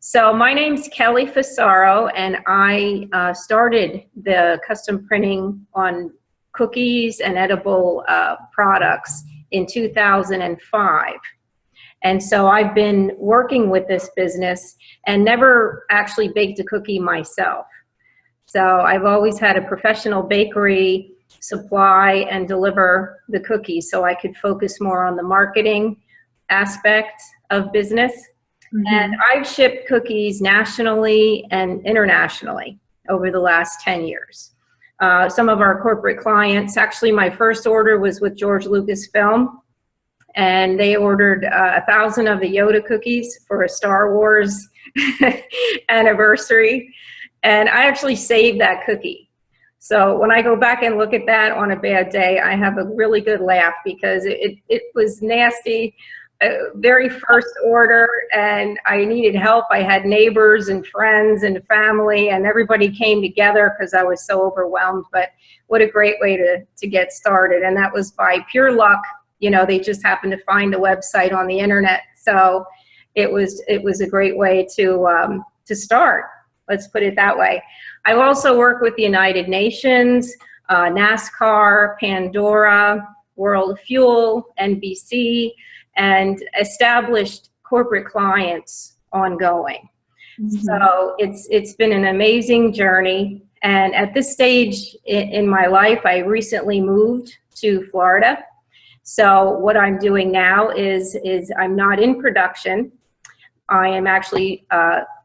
So my name's Kelli Fusaro, and I started the custom printing on cookies and edible products in 2005. And so I've been working with this business and never actually baked a cookie myself. So I've always had a professional bakery supply and deliver the cookies so I could focus more on the marketing aspect of business. Mm-hmm. And I've shipped cookies nationally and internationally over the last 10 years. Some of our corporate clients, actually my first order was with George Lucasfilm, and they ordered 1,000 of the Yoda cookies for a Star Wars anniversary. And I actually saved that cookie. So when I go back and look at that on a bad day, I have a really good laugh because it was nasty. Very first order, and I needed help. I had neighbors and friends and family, and everybody came together because I was so overwhelmed. But what a great way to get started. And that was by pure luck. You know, they just happened to find the website on the internet. So it was a great way to start. Let's put it that way. I also work with the United Nations, NASCAR, Pandora, World Fuel, NBC, and established corporate clients ongoing. Mm-hmm. So it's been an amazing journey. And at this stage in my life, I recently moved to Florida. So what I'm doing now is I'm not in production. I am actually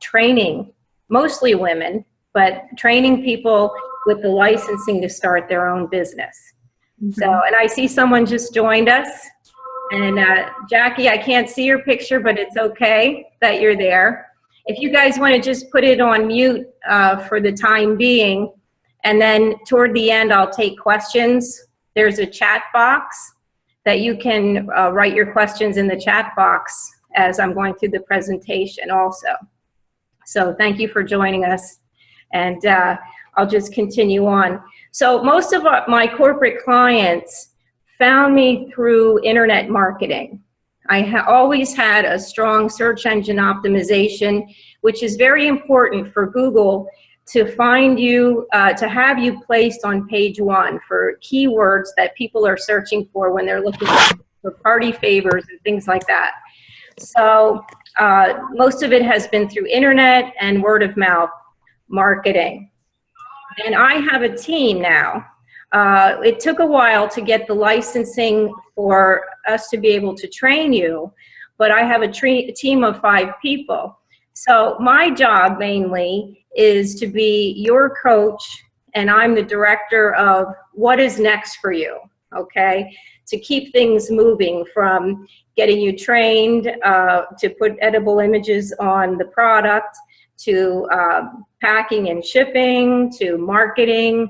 training mostly women, but training people with the licensing to start their own business. Mm-hmm. So, and I see someone just joined us. And Jackie, I can't see your picture, but it's okay that you're there. If you guys want to just put it on mute for the time being, and then toward the end, I'll take questions. There's a chat box that you can write your questions in the chat box as I'm going through the presentation also. So thank you for joining us. And I'll just continue on. So most of my corporate clients found me through internet marketing. I always had a strong search engine optimization, which is very important for Google to find you, to have you placed on page one for keywords that people are searching for when they're looking for party favors and things like that. So most of it has been through internet and word of mouth marketing. And I have a team now. It took a while to get the licensing for us to be able to train you, but I have a team of 5 people. So my job mainly is to be your coach, and I'm the director of what is next for you, okay? To keep things moving from getting you trained to put edible images on the product, to packing and shipping, to marketing,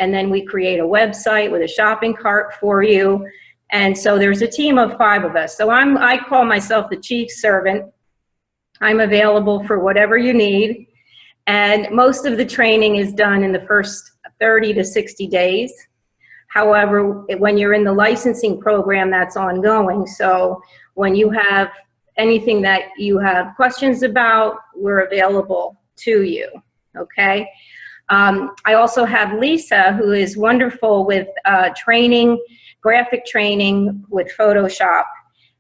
and then we create a website with a shopping cart for you. And so there's a team of 5 of us. So I call myself the chief servant. I'm available for whatever you need. And most of the training is done in the first 30 to 60 days. However, when you're in the licensing program, that's ongoing. So when you have anything that you have questions about, we're available to you, okay? I also have Lisa, who is wonderful with training, graphic training with Photoshop.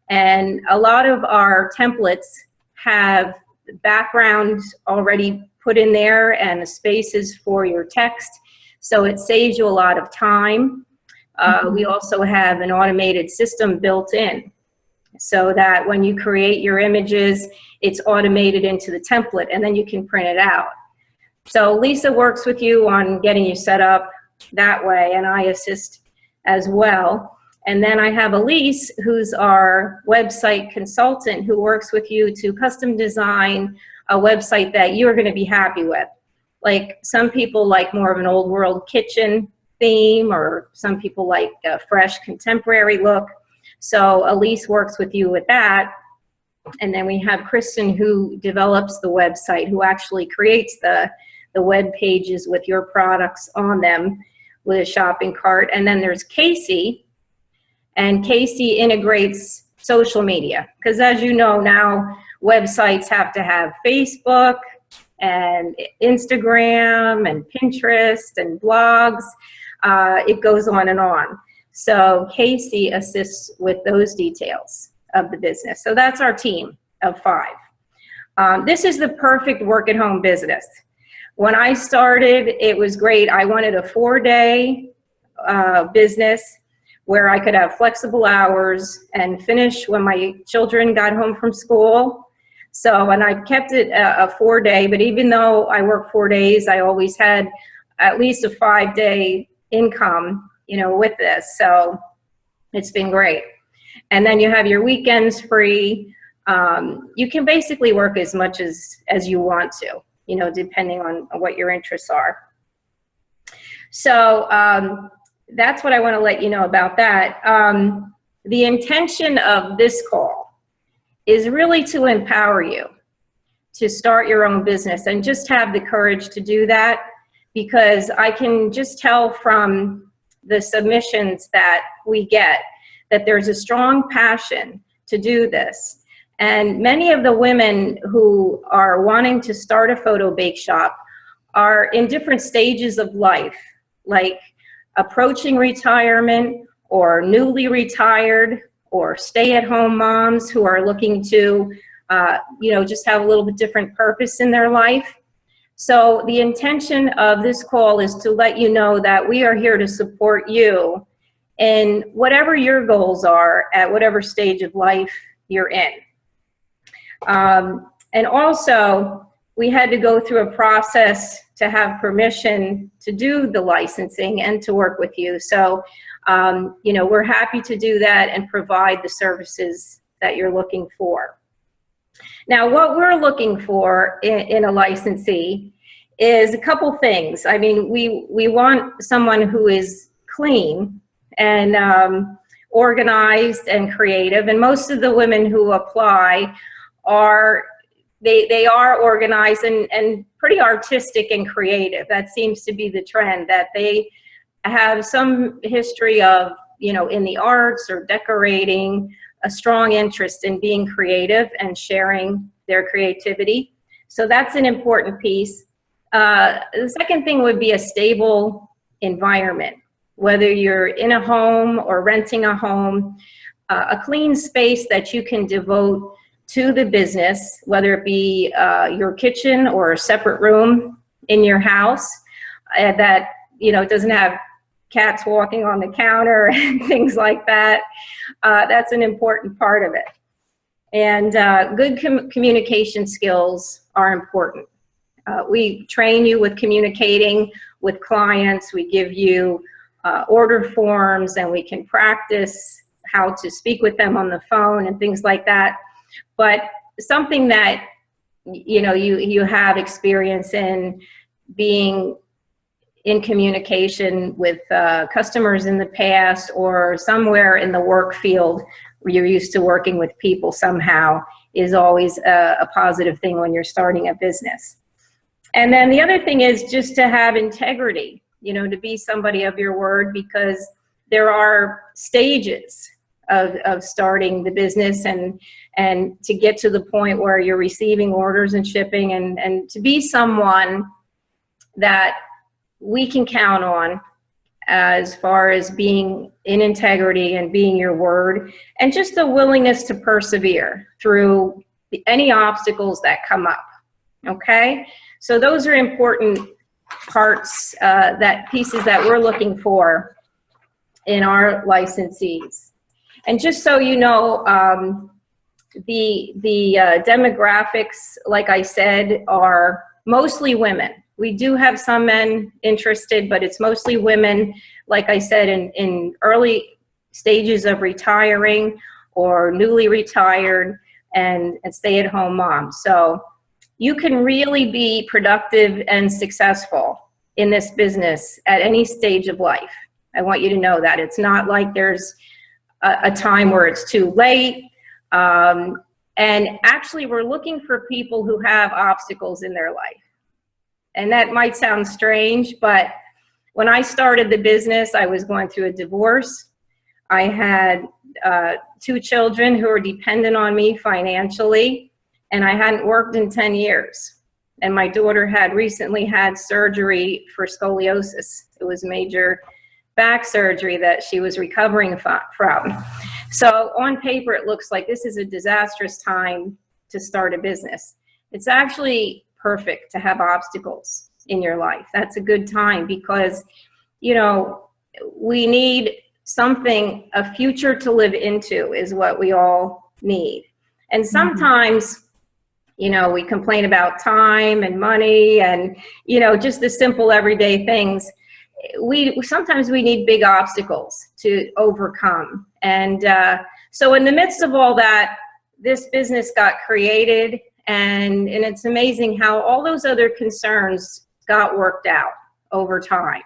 And a lot of our templates have backgrounds already put in there and the spaces for your text. So it saves you a lot of time. We also have an automated system built in so that when you create your images, it's automated into the template and then you can print it out. So Lisa works with you on getting you set up that way, and I assist as well. And then I have Elise, who's our website consultant, who works with you to custom design a website that you're going to be happy with. Like some people like more of an old world kitchen theme, or some people like a fresh contemporary look. So Elise works with you with that. And then we have Kristen, who develops the website, who actually creates the web pages with your products on them with a shopping cart. And then there's Casey, and Casey integrates social media. Because as you know now, websites have to have Facebook and Instagram and Pinterest and blogs. It goes on and on. So Casey assists with those details of the business. So that's our team of 5. This is the perfect work-at-home business. When I started, it was great. I wanted a 4-day business where I could have flexible hours and finish when my children got home from school. So, and I kept it a 4-day, but even though I worked 4 days, I always had at least a 5-day income, you know, with this. So it's been great. And then you have your weekends free. You can basically work as much as you want to, you know, depending on what your interests are. So that's what I want to let you know about that. The intention of this call is really to empower you to start your own business and just have the courage to do that, because I can just tell from the submissions that we get that there's a strong passion to do this. And many of the women who are wanting to start a photo bake shop are in different stages of life, like approaching retirement or newly retired or stay-at-home moms who are looking to, you know, just have a little bit different purpose in their life. So the intention of this call is to let you know that we are here to support you in whatever your goals are at whatever stage of life you're in. And also, we had to go through a process to have permission to do the licensing and to work with you. So, you know, we're happy to do that and provide the services that you're looking for. Now, what we're looking for in a licensee is a couple things. I mean, we want someone who is clean and organized and creative. And most of the women who apply are, they are organized and pretty artistic and creative. That seems to be the trend, that they have some history of, you know, in the arts or decorating, a strong interest in being creative and sharing their creativity. So that's an important piece. The second thing would be a stable environment, whether you're in a home or renting a home, a clean space that you can devote to the business, whether it be your kitchen or a separate room in your house that, you know, doesn't have cats walking on the counter and things like that. That's an important part of it. And good communication skills are important. We train you with communicating with clients. We give you order forms, and we can practice how to speak with them on the phone and things like that. But something that, you know, you have experience in being in communication with customers in the past, or somewhere in the work field where you're used to working with people somehow, is always a positive thing when you're starting a business. And then the other thing is just to have integrity, you know, to be somebody of your word, because there are stages of starting the business and to get to the point where you're receiving orders and shipping, and to be someone that we can count on as far as being in integrity and being your word, and just the willingness to persevere through any obstacles that come up. Okay, so those are important parts, pieces that we're looking for in our licensees. And just so you know, the demographics, like I said, are mostly women. We do have some men interested, but it's mostly women, like I said, in early stages of retiring or newly retired, and stay-at-home moms. So you can really be productive and successful in this business at any stage of life. I want you to know that. It's not like there's a time where it's too late. And actually, we're looking for people who have obstacles in their life. And that might sound strange, but when I started the business, I was going through a divorce. I had 2 children who are dependent on me financially, and I hadn't worked in 10 years. And my daughter had recently had surgery for scoliosis. It was major back surgery that she was recovering from. So on paper, it looks like this is a disastrous time to start a business. It's actually perfect to have obstacles in your life. That's a good time because, you know, we need something, a future to live into is what we all need. And sometimes, you know, we complain about time and money and, you know, just the simple everyday things. Sometimes we need big obstacles to overcome. And so in the midst of all that, this business got created, and it's amazing how all those other concerns got worked out over time.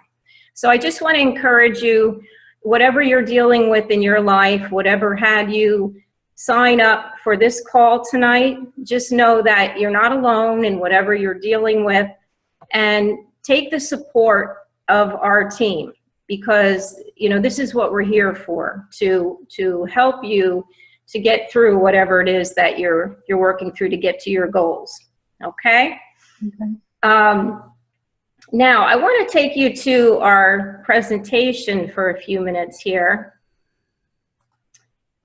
So I just want to encourage you, whatever you're dealing with in your life, whatever had you sign up for this call tonight, just know that you're not alone in whatever you're dealing with, and take the support of our team, because, you know, this is what we're here for, to help you to get through whatever it is that you're working through to get to your goals. Okay? Now, I want to take you to our presentation for a few minutes here.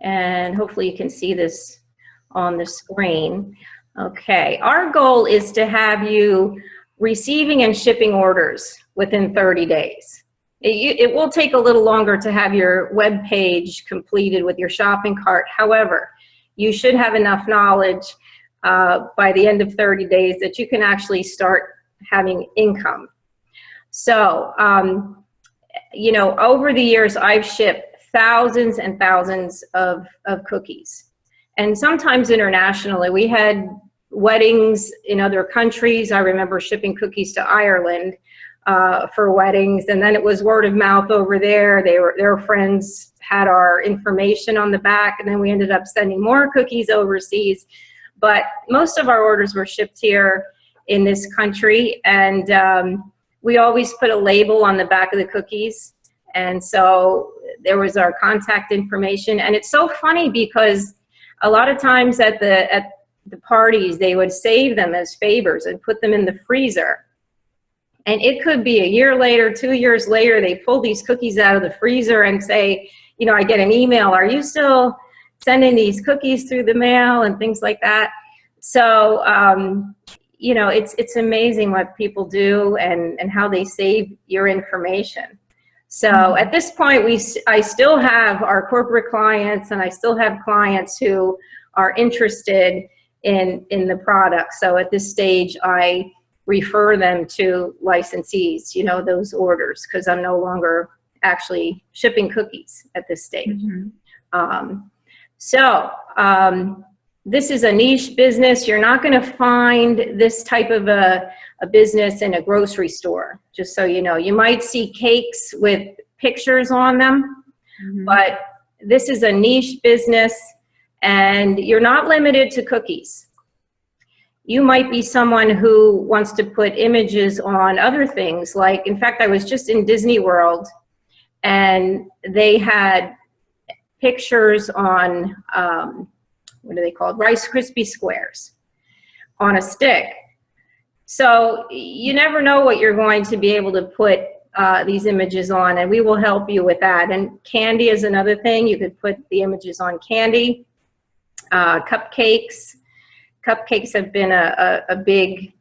And hopefully you can see this on the screen. Okay, our goal is to have you receiving and shipping orders within 30 days. It will take a little longer to have your web page completed with your shopping cart. However, you should have enough knowledge by the end of 30 days that you can actually start having income. So, you know, over the years, I've shipped thousands and thousands of cookies. And sometimes internationally, we had weddings in other countries. I remember shipping cookies to Ireland for weddings, and then it was word of mouth over there. Their friends had our information on the back, and then we ended up sending more cookies overseas. But most of our orders were shipped here in this country, and we always put a label on the back of the cookies, and so there was our contact information. And it's so funny because a lot of times at the parties, they would save them as favors and put them in the freezer. And it could be a year later, 2 years later, they pull these cookies out of the freezer and say, you know, I get an email, are you still sending these cookies through the mail and things like that? So, you know, it's amazing what people do and how they save your information. So at this point, I still have our corporate clients, and I still have clients who are interested in the product. So at this stage, I refer them to licensees, you know, those orders, because I'm no longer actually shipping cookies at this stage. This is a niche business. You're not going to find this type of a business in a grocery store, just so you know. You might see cakes with pictures on them, but this is a niche business, and you're not limited to cookies. You might be someone who wants to put images on other things. Like, in fact, I was just in Disney World, and they had pictures on, what are they called? Rice Krispie squares on a stick. So you never know what you're going to be able to put these images on, and we will help you with that. And candy is another thing. You could put the images on candy. Cupcakes. Cupcakes have been a big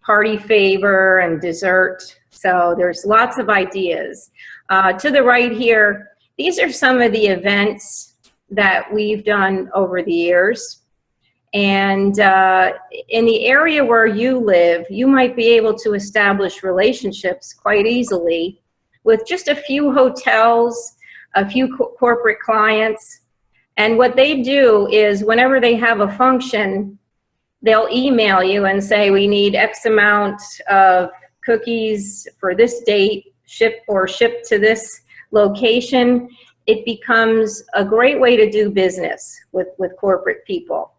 party favor, and dessert. So there's lots of ideas. To the right here, these are some of the events that we've done over the years. And in the area where you live, you might be able to establish relationships quite easily with just a few hotels, a few corporate clients. And what they do is, whenever they have a function, they'll email you and say, we need X amount of cookies for this date, shipped to this location. It becomes a great way to do business with corporate people.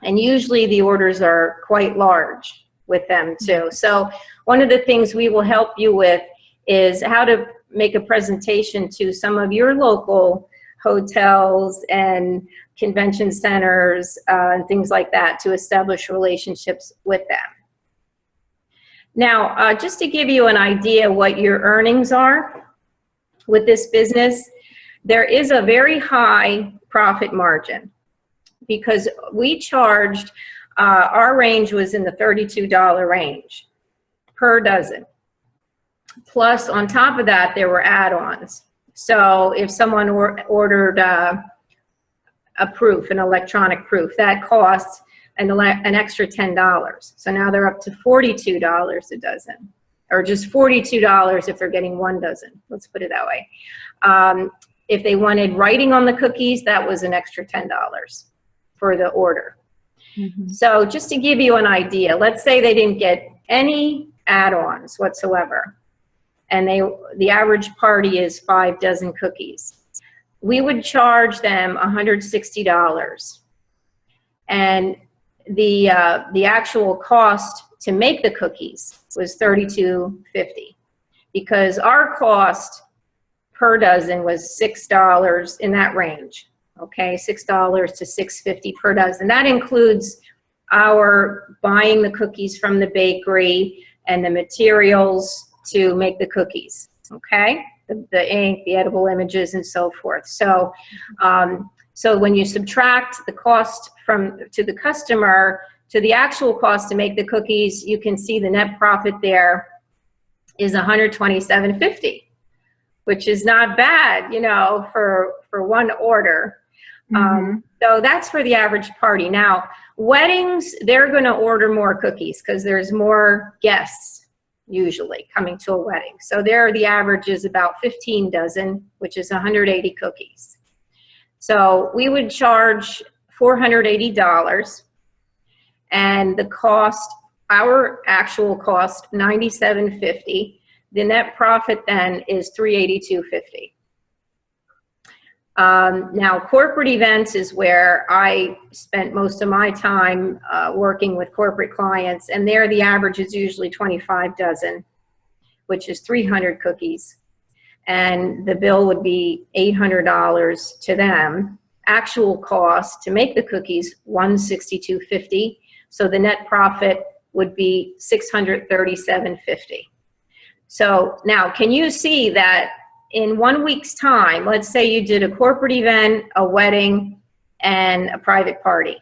And usually the orders are quite large with them too. So one of the things we will help you with is how to make a presentation to some of your local hotels and convention centers and things like that to establish relationships with them. Now, just to give you an idea what your earnings are with this business, there is a very high profit margin because we charged, our range was in the $32 range per dozen. Plus, on top of that, there were add-ons. So if someone ordered a proof, an electronic proof, that costs an extra $10. So now they're up to $42 a dozen, or just $42 if they're getting 1 dozen. Let's put it that way. If they wanted writing on the cookies, that was an extra $10 for the order. Mm-hmm. So just to give you an idea, let's say they didn't get any add-ons whatsoever, and the average party is 5 dozen cookies. We would charge them $160, and the actual cost to make the cookies was $32.50, because our cost per dozen was $6 in that range. Okay, $6 to $6.50 per dozen. That includes our buying the cookies from the bakery and the materials to make the cookies. Okay, the ink, the edible images, and so forth. So, so when you subtract the cost to the customer to the actual cost to make the cookies, you can see the net profit there is $127.50, which is not bad, you know, for one order. Mm-hmm. So that's for the average party. Now, weddings, they're going to order more cookies because there's more guests usually coming to a wedding. So there, the average is about 15 dozen, which is 180 cookies. So we would charge $480, and the cost, our actual cost, $97.50. The net profit then is $382.50. Now, corporate events is where I spent most of my time working with corporate clients, and there the average is usually 25 dozen, which is 300 cookies, and the bill would be $800 to them. Actual cost to make the cookies, $162.50, so the net profit would be $637.50. So now, can you see that in 1 week's time, let's say you did a corporate event, a wedding, and a private party,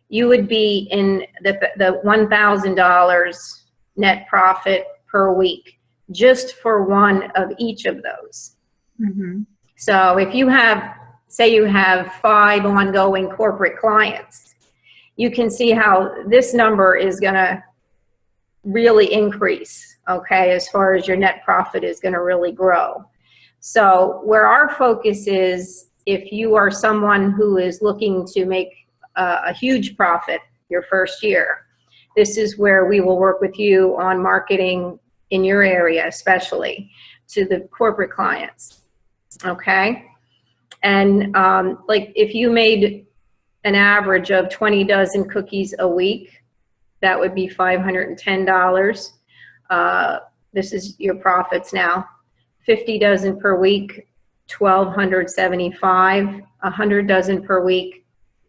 you would be in the $1,000 net profit per week just for one of each of those. Mm-hmm. So if you have, say you have 5 ongoing corporate clients, you can see how this number is going to really increase, okay, as far as your net profit is going to really grow. So where our focus is, if you are someone who is looking to make a huge profit your first year, this is where we will work with you on marketing in your area, especially to the corporate clients, okay? And like if you made an average of 20 dozen cookies a week, that would be $510. This is your profits now. 50 dozen per week, $1,275. 100 dozen per week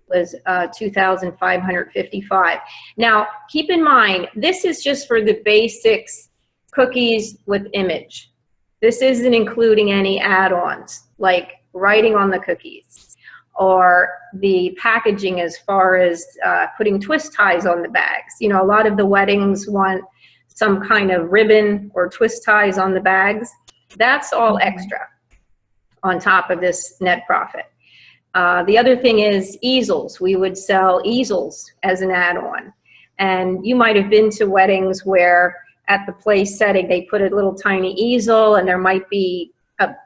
was $2,555. Now, keep in mind, this is just for the basics cookies with image. This isn't including any add-ons like writing on the cookies or the packaging as far as putting twist ties on the bags. You know, a lot of the weddings want some kind of ribbon or twist ties on the bags. That's all extra on top of this net profit. The other thing is easels. We would sell easels as an add-on. And you might have been to weddings where at the place setting they put a little tiny easel and there might be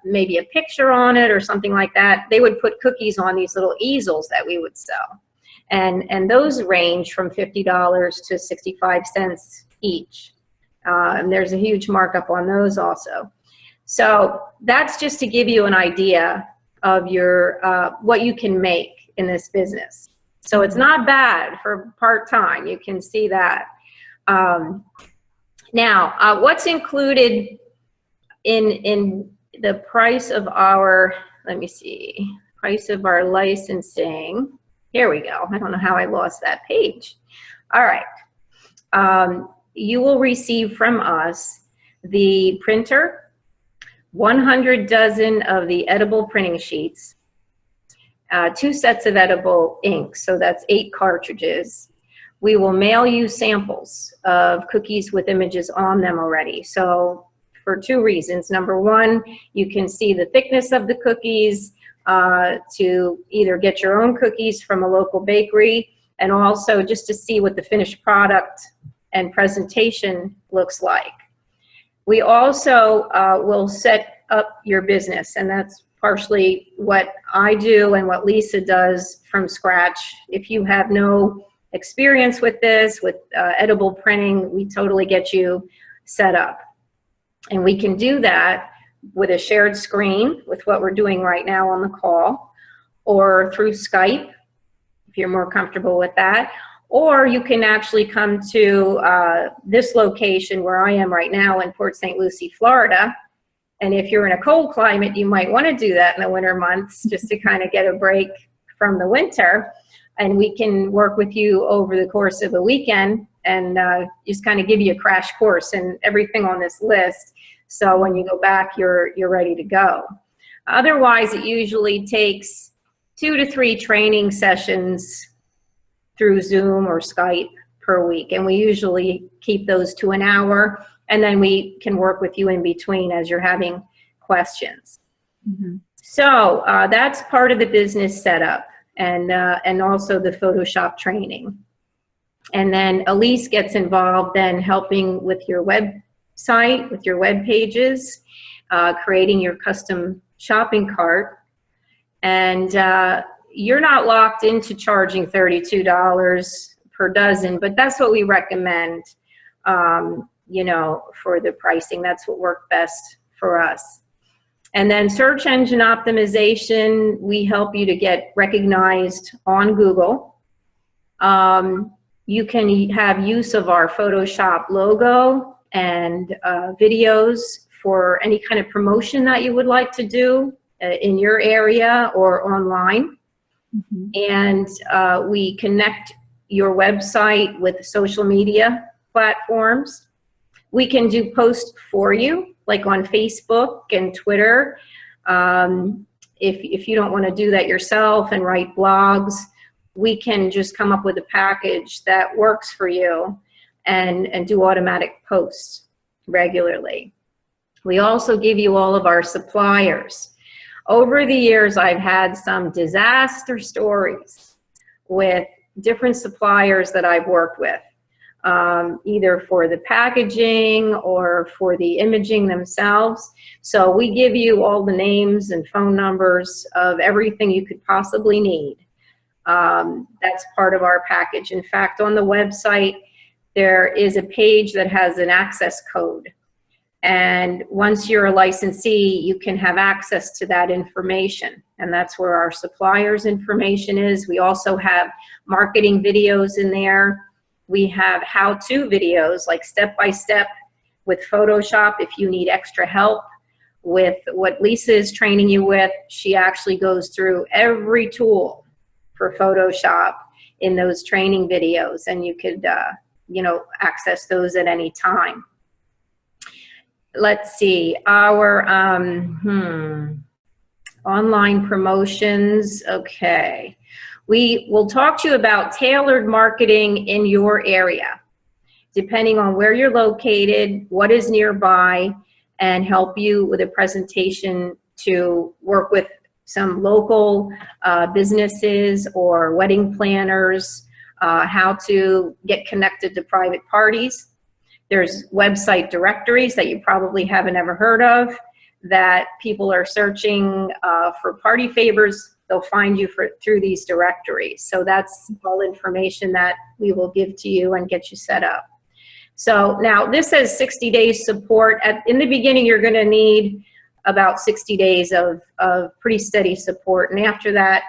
maybe a picture on it or something like that. They would put cookies on these little easels that we would sell. And those range from $50 to 65 cents each. And there's a huge markup on those also. So that's just to give you an idea of your what you can make in this business. So it's not bad for part-time. You can see that. Now, what's included in the price of our, let me see, price of our licensing. Here we go. I don't know how I lost that page. All right. You will receive from us the printer, 100 dozen of the edible printing sheets, 2 sets of edible ink, so that's 8 cartridges. We will mail you samples of cookies with images on them already. So for 2 reasons. Number 1, you can see the thickness of the cookies to either get your own cookies from a local bakery, and also just to see what the finished product and presentation looks like. We also will set up your business, and that's partially what I do and what Lisa does from scratch. If you have no experience with this, with edible printing, we totally get you set up. And we can do that with a shared screen, with what we're doing right now on the call, or through Skype, if you're more comfortable with that. Or you can actually come to this location where I am right now in Port St. Lucie, Florida. And if you're in a cold climate, you might want to do that in the winter months just to kind of get a break from the winter. And we can work with you over the course of a weekend and just kind of give you a crash course and everything on this list. So when you go back, you're ready to go. Otherwise, it usually takes 2 to 3 training sessions through Zoom or Skype per week. And we usually keep those to an hour, and then we can work with you in between as you're having questions. Mm-hmm. So that's part of the business setup, and also the Photoshop training. And then Elise gets involved then helping with your website, with your web pages, creating your custom shopping cart. And you're not locked into charging $32 per dozen, but that's what we recommend, you know, for the pricing. That's what worked best for us. And then search engine optimization, we help you to get recognized on Google. You can have use of our Photoshop logo and videos for any kind of promotion that you would like to do in your area or online. Mm-hmm. And we connect your website with social media platforms. We can do posts for you, like on Facebook and Twitter. If you don't want to do that yourself and write blogs, we can just come up with a package that works for you and do automatic posts regularly. We also give you all of our suppliers. Over the years, I've had some disaster stories with different suppliers that I've worked with, either for the packaging or for the imaging themselves. So we give you all the names and phone numbers of everything you could possibly need. That's part of our package. In fact, on the website, there is a page that has an access code. And once you're a licensee, you can have access to that information. And that's where our suppliers' information is. We also have marketing videos in there. We have how-to videos, like step-by-step with Photoshop. If you need extra help with what Lisa is training you with, she actually goes through every tool for Photoshop in those training videos, and you could, you know, access those at any time. Let's see, our online promotions. Okay, we will talk to you about tailored marketing in your area, depending on where you're located, what is nearby, and help you with a presentation to work with some local businesses or wedding planners, how to get connected to private parties. There's website directories that you probably haven't ever heard of that people are searching for party favors. They'll find you through these directories. So that's all information that we will give to you and get you set up. So now this says 60 days support. In the beginning, you're going to need about 60 days of pretty steady support. And after that,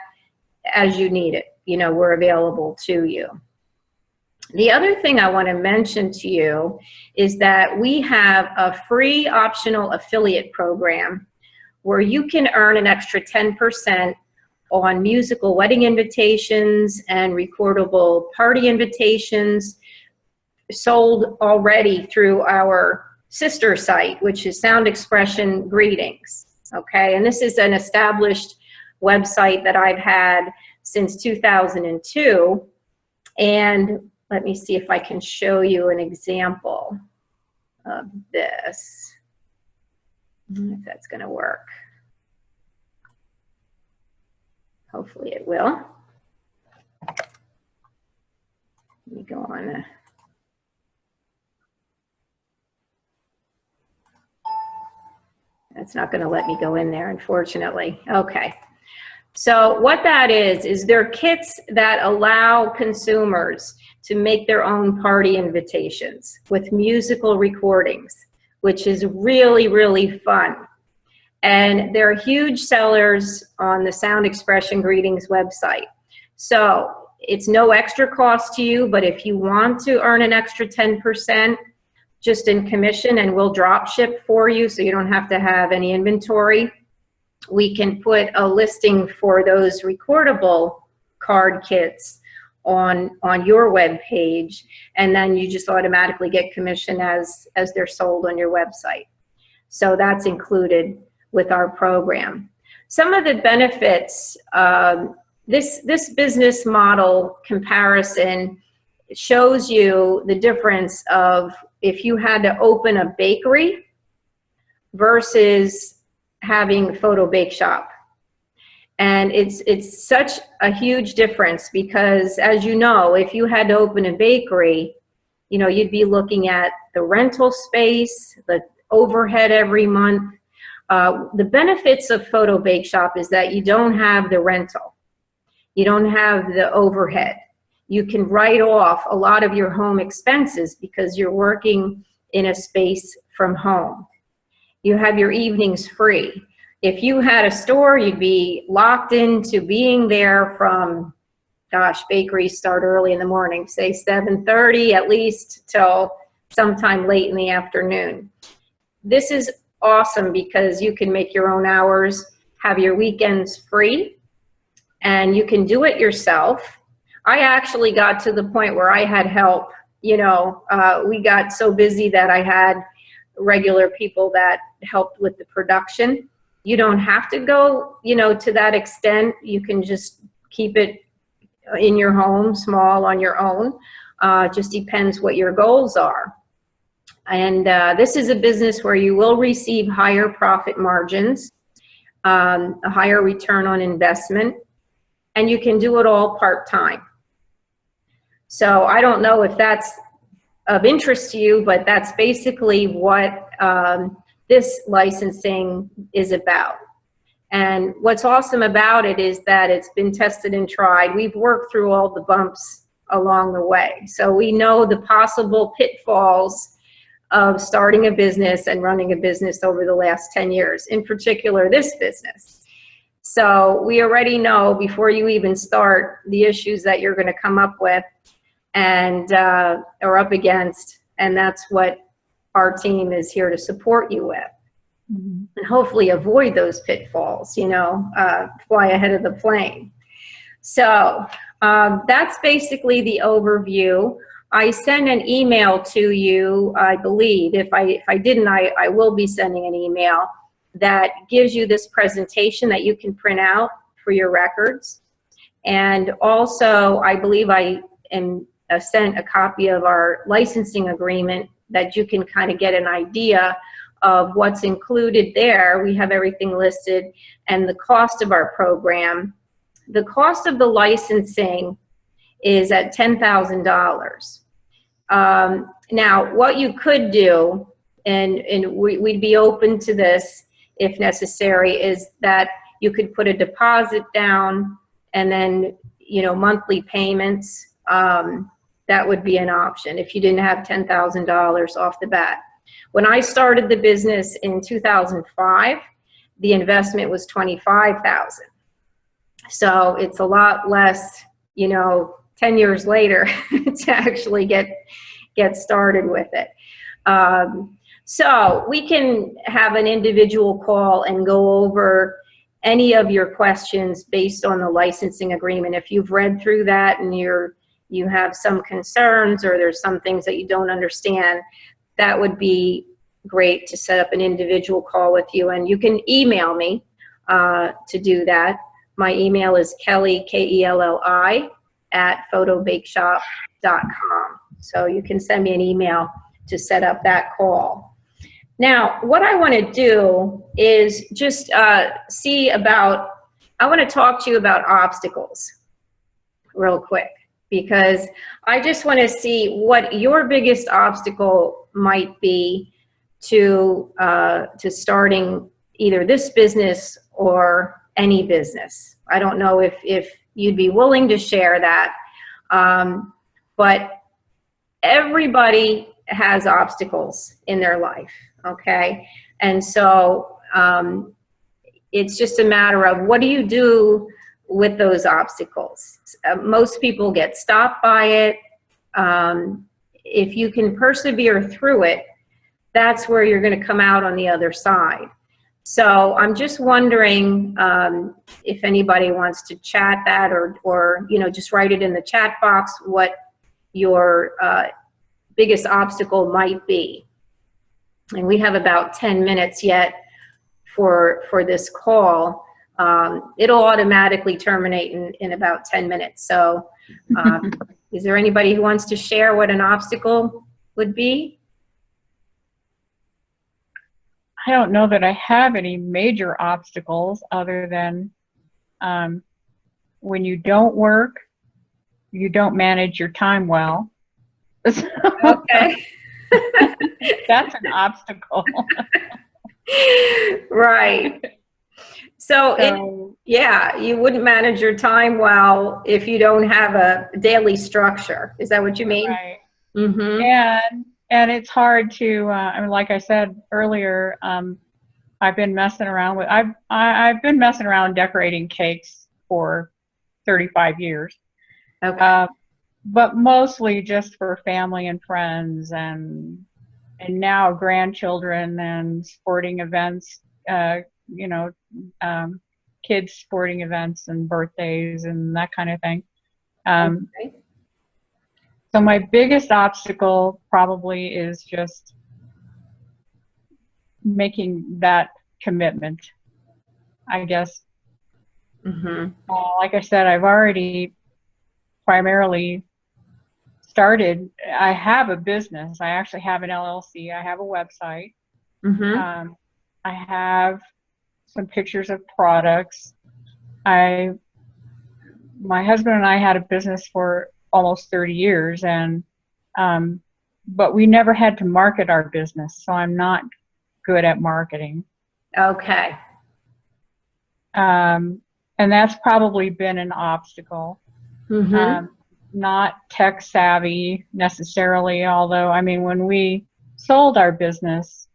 as you need it, you know, we're available to you. The other thing I want to mention to you is that we have a free optional affiliate program where you can earn an extra 10% on musical wedding invitations and recordable party invitations sold already through our sister site, which is Sound Expression Greetings. Okay, and this is an established website that I've had since 2002. And let me see if I can show you an example of this, if that's going to work. Hopefully it will. Let me go on. That's not going to let me go in there, unfortunately. Okay. So what that is they're kits that allow consumers to make their own party invitations with musical recordings, which is really, really fun. And they're huge sellers on the Sound Expression Greetings website. So it's no extra cost to you, but if you want to earn an extra 10% just in commission, and we'll drop ship for you so you don't have to have any inventory, we can put a listing for those recordable card kits on your web page, and then you just automatically get commission as they're sold on your website. So that's included with our program. Some of the benefits, this business model comparison shows you the difference of if you had to open a bakery versus having a photo bake shop. And it's such a huge difference because, as you know, if you had to open a bakery, you know, you'd be looking at the rental space, the overhead every month. The benefits of photo bake shop is that you don't have the rental. You don't have the overhead. You can write off a lot of your home expenses because you're working in a space from home. You have your evenings free. If you had a store, you'd be locked into being there from, gosh, bakeries start early in the morning, say 7:30 at least till sometime late in the afternoon. This is awesome because you can make your own hours, have your weekends free, and you can do it yourself. I actually got to the point where I had help. You know, we got so busy that I had regular people that helped with the production. You don't have to go, you know, to that extent. You can just keep it in your home, small, on your own. Just depends what your goals are. And this is a business where you will receive higher profit margins, a higher return on investment, and you can do it all part-time. So I don't know if that's of interest to you, but that's basically what this licensing is about. And what's awesome about it is that it's been tested and tried. We've worked through all the bumps along the way. So we know the possible pitfalls of starting a business and running a business over the last 10 years, in particular this business. So we already know before you even start the issues that you're going to come up with and are up against, and that's what our team is here to support you with. Mm-hmm. And hopefully avoid those pitfalls, you know, fly ahead of the plane. So that's basically the overview. I sent an email to you, I believe. If I didn't, I will be sending an email that gives you this presentation that you can print out for your records. And also, I believe I am sent a copy of our licensing agreement that you can kind of get an idea of what's included there. We have everything listed and the cost of our program. The cost of the licensing is at $10,000. Now, what you could do, and we'd be open to this if necessary, is that you could put a deposit down and then, you know, monthly payments. That would be an option if you didn't have $10,000 off the bat. When I started the business in 2005, the investment was $25,000. So it's a lot less, you know, 10 years later to actually get started with it. So we can have an individual call and go over any of your questions based on the licensing agreement. If you've read through that and you have some concerns, or there's some things that you don't understand, that would be great to set up an individual call with you. And you can email me to do that. My email is Kelli, Kelli, @photobakeshop.com. So you can send me an email to set up that call. Now, what I want to do is just I want to talk to you about obstacles real quick, because I just want to see what your biggest obstacle might be to starting either this business or any business. I don't know if you'd be willing to share that, but everybody has obstacles in their life, okay? And so it's just a matter of, what do you do with those obstacles? Most people get stopped by it. If you can persevere through it, that's where you're going to come out on the other side. So I'm just wondering if anybody wants to chat that, or just write it in the chat box what your biggest obstacle might be. And we have about 10 minutes yet for this call. It'll automatically terminate in about 10 minutes. So is there anybody who wants to share what an obstacle would be? I don't know that I have any major obstacles other than when you don't work, you don't manage your time well. Okay. That's an obstacle. Right. So yeah, you wouldn't manage your time well if you don't have a daily structure. Is that what you mean? Right. Mm-hmm. And it's hard to, I mean, like I said earlier, I've been messing around I've been messing around decorating cakes for 35 years. Okay. But mostly just for family and friends, and now grandchildren and sporting events, kids sporting events and birthdays and that kind of thing. Okay. So my biggest obstacle probably is just making that commitment, I guess. Mm-hmm. Like I said, I've already primarily started. I have a business. I actually have an LLC. I have a website. Mm-hmm. I have some pictures of products. My husband and I had a business for almost 30 years, and but we never had to market our business, so I'm not good at marketing. Okay. And that's probably been an obstacle. Mm-hmm. Not tech savvy necessarily, although, I mean, when we sold our business,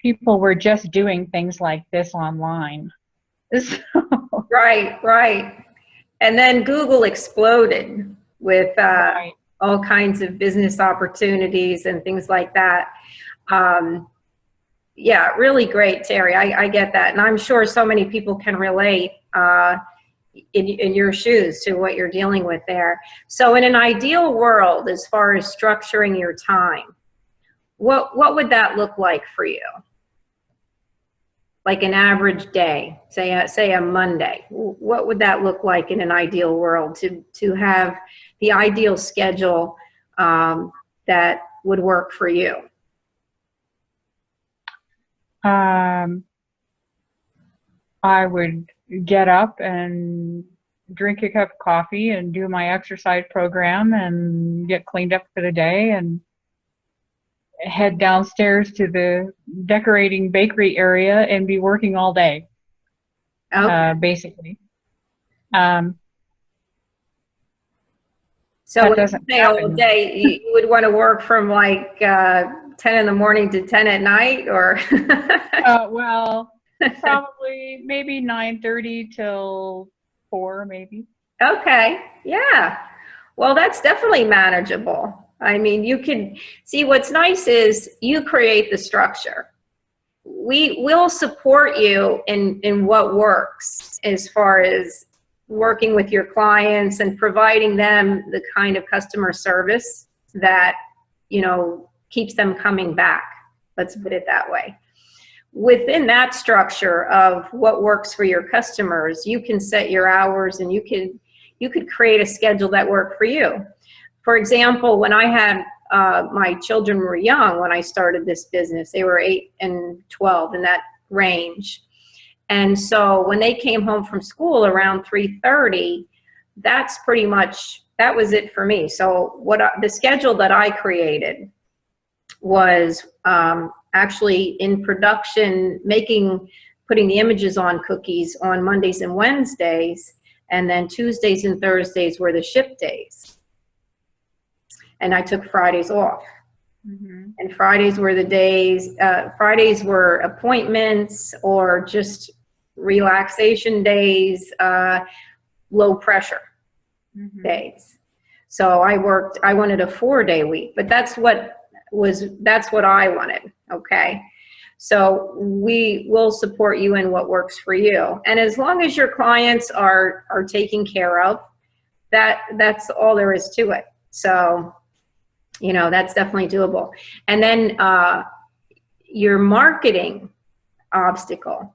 people were just doing things like this online. Right. And then Google exploded with Right. all kinds of business opportunities and things like that. Yeah, really great, Terry. I get that. And I'm sure so many people can relate in your shoes to what you're dealing with there. So in an ideal world, as far as structuring your time, what would that look like for you? Like an average day, say a Monday, what would that look like in an ideal world to have the ideal schedule that would work for you? I would get up and drink a cup of coffee and do my exercise program and get cleaned up for the day and head downstairs to the decorating bakery area and be working all day. Okay. Basically. So when you say all day, you would want to work from like 10 in the morning to 10 at night, or? Well, probably maybe 9:30 till 4, maybe. Okay, yeah. Well, that's definitely manageable. I mean, you can see, what's nice is you create the structure. we will support you in what works as far as working with your clients and providing them the kind of customer service that, you know, keeps them coming back. Let's put it that way. Within that structure of what works for your customers, you can set your hours and you could create a schedule that worked for you. For example, when I had my children were young when I started this business, they were 8 and 12 in that range. And so when they came home from school around 3:30, that's pretty much, that was it for me. So the schedule that I created was actually in production, putting the images on cookies on Mondays and Wednesdays, and then Tuesdays and Thursdays were the ship days. And I took Fridays off. Mm-hmm. And Fridays were the days, Fridays were appointments or just relaxation days, low pressure days. So I wanted a 4-day week, but that's what I wanted. Okay. So we will support you in what works for you. And as long as your clients are taken care of, that's all there is to it. So, you know, that's definitely doable. And then your marketing obstacle.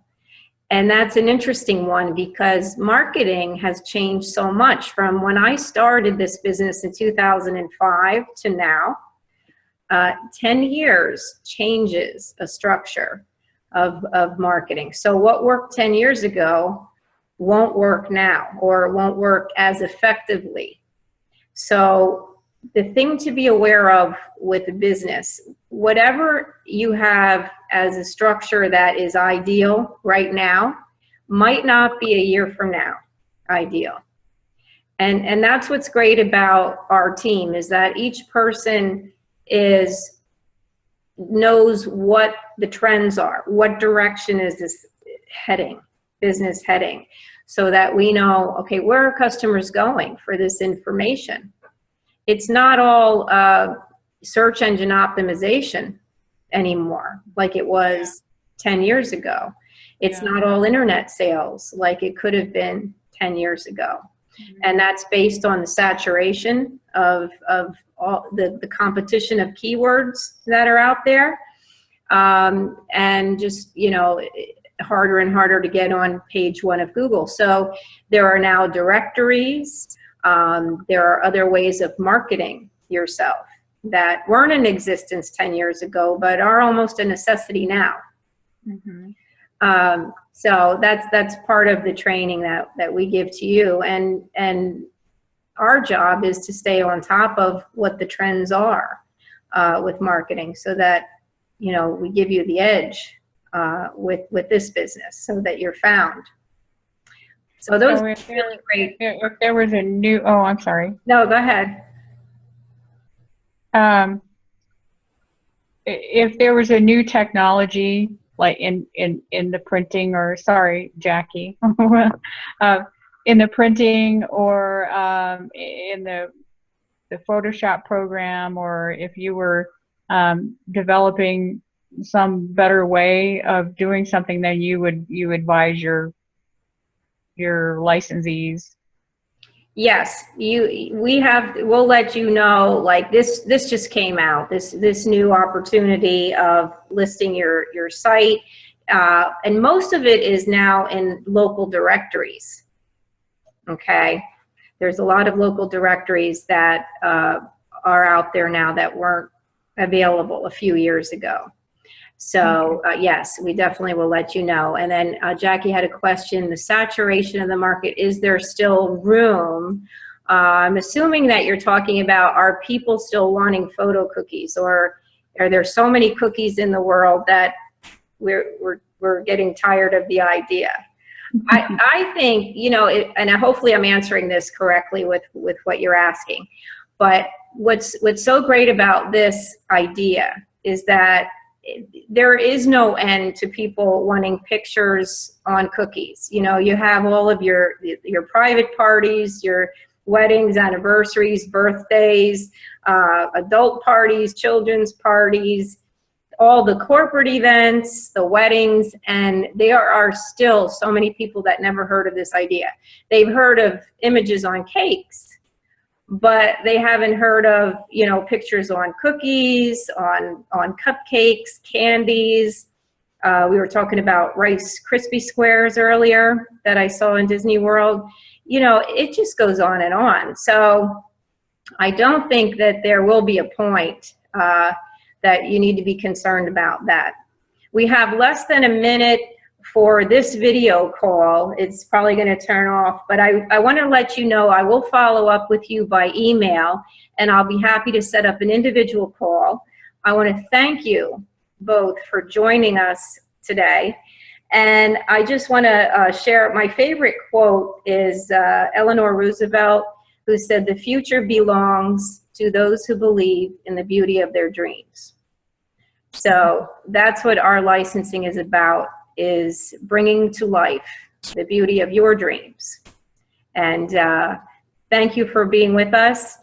And that's an interesting one because marketing has changed so much from when I started this business in 2005 to now. 10 years changes a structure of marketing. So what worked 10 years ago won't work now or won't work as effectively. So the thing to be aware of with a business, whatever you have as a structure that is ideal right now might not be a year from now ideal. And that's what's great about our team is that each person knows what the trends are, what direction is this business heading, so that we know, okay, where are customers going for this information? It's not all search engine optimization anymore like it was 10 years ago. It's not all internet sales like it could have been 10 years ago. And that's based on the saturation of all the competition of keywords that are out there, and just, you know, harder and harder to get on page 1 of Google. So there are now directories. There are other ways of marketing yourself that weren't in existence 10 years ago, but are almost a necessity now. So that's part of the training that we give to you. And our job is to stay on top of what the trends are with marketing so that, you know, we give you the edge with this business so that you're found. So those are really great. If there was a new, oh, I'm sorry. No, go ahead. If there was a new technology, like in the printing, or sorry, Jackie, in the printing or in the Photoshop program, or if you were developing some better way of doing something, then you advise your licensees. Yes, we'll let you know, like this just came out, this new opportunity of listing your site, and most of it is now in local directories. Okay, there's a lot of local directories that are out there now that weren't available a few years ago. So yes, we definitely will let you know. And then Jackie had a question, the saturation of the market, is there still room? I'm assuming that you're talking about, are people still wanting photo cookies, or are there so many cookies in the world that we're getting tired of the idea? I think, you know, and hopefully I'm answering this correctly with what you're asking, but what's so great about this idea is that there is no end to people wanting pictures on cookies. You know, you have all of your private parties, your weddings, anniversaries, birthdays, adult parties, children's parties, all the corporate events, the weddings, and there are still so many people that never heard of this idea. They've heard of images on cakes, but they haven't heard of, you know, pictures on cookies, on cupcakes, candies. We were talking about Rice Krispie Squares earlier that I saw in Disney World. You know, it just goes on and on. So I don't think that there will be a point that you need to be concerned about that. We have less than a minute for this video call. It's probably going to turn off, but I want to let you know I will follow up with you by email, and I'll be happy to set up an individual call. I want to thank you both for joining us today. And I just want to share my favorite quote is Eleanor Roosevelt, who said, "The future belongs to those who believe in the beauty of their dreams." So that's what our licensing is about, is bringing to life the beauty of your dreams. And thank you for being with us.